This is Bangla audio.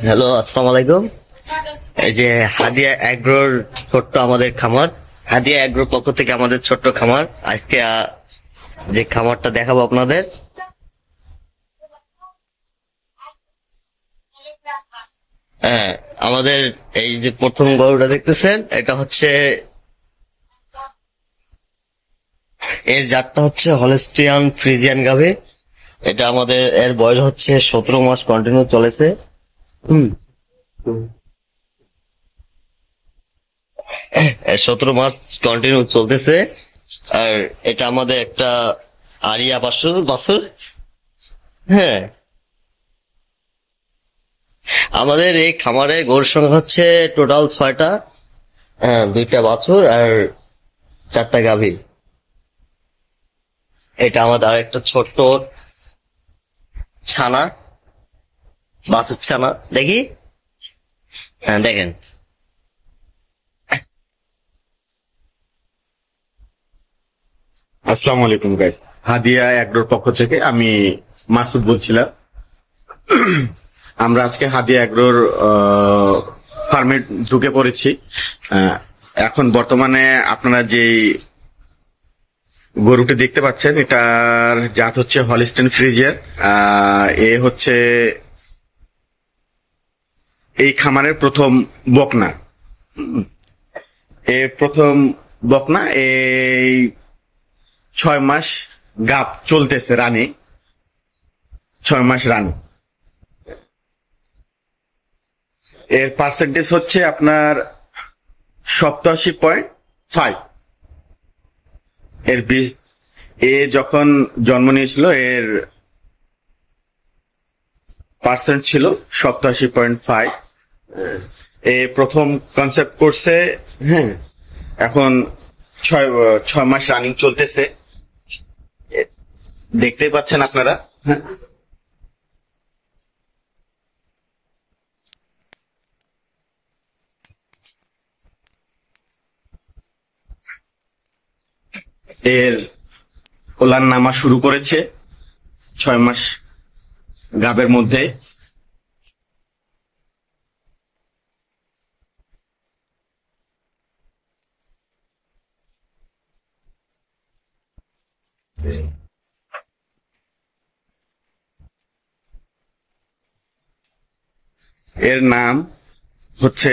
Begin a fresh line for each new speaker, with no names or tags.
হ্যালো, আসসালামু আলাইকুম। এই যে হাদিয়া অ্যাগ্রোর ছোট্ট আমাদের খামার, হাদিয়া অ্যাগ্রোর পক্ষ থেকে আমাদের ছোট্ট খামার। আজকে যে খামারটা দেখাবো আপনাদের, হ্যাঁ, আমাদের এই যে প্রথম গরুটা দেখতেছেন, এটা হচ্ছে, এর জাতটা হচ্ছে হলস্টিয়ান ফ্রিজিয়ান গাভী। এটা আমাদের, এর বয়স হচ্ছে 17 মাস কন্টিনিউ চলেছে। হুম 17 মাস কন্টিনিউ চলতেছে। আর এটা আমাদের একটা আরিয়া বাছুর বাছুর। হ্যাঁ, আমাদের এই খামারে গরুর সংখ্যা হচ্ছে টোটাল 6টা। হ্যাঁ, 2টা বাছুর আর 4টা গাভী। এটা আমাদের আরেকটা ছোট্ট ছানা, বাছুর ছানা দেখি। হ্যাঁ, দেখেন।
আসসালামু আলাইকুম গাইস, হাদিয়া অ্যাগ্রোর পক্ষ থেকে আমি মাসুদ বলছিলাম। আমরা আজকে হাদিয়া অ্যাগ্রোর ফার্মে ঢুকে পড়েছি। আহ, এখন বর্তমানে আপনারা যে গরুটি দেখতে পাচ্ছেন, এটার জাত হচ্ছে হলিস্টিন ফ্রিজিয়ান। এ হচ্ছে এই খামারের প্রথম বকনা। এ প্রথম বকনা। এই 6 মাস গাব চলতেছে, রানী 6 মাস রানী। এর পার্সেন্টেজ হচ্ছে আপনার 87.5। এর বীজ, এ যখন জন্ম নিয়েছিল এর পার্সেন্ট ছিল 87.5। এ প্রথম কনসেপ্ট করছে। হ্যাঁ, এখন 6 মাস রানিং চলতেছে, দেখতেই পাচ্ছেন আপনারা। হ্যাঁ, এর ওলান নামা শুরু করেছে 6 মাস গাবের মধ্যে। এর নাম হচ্ছে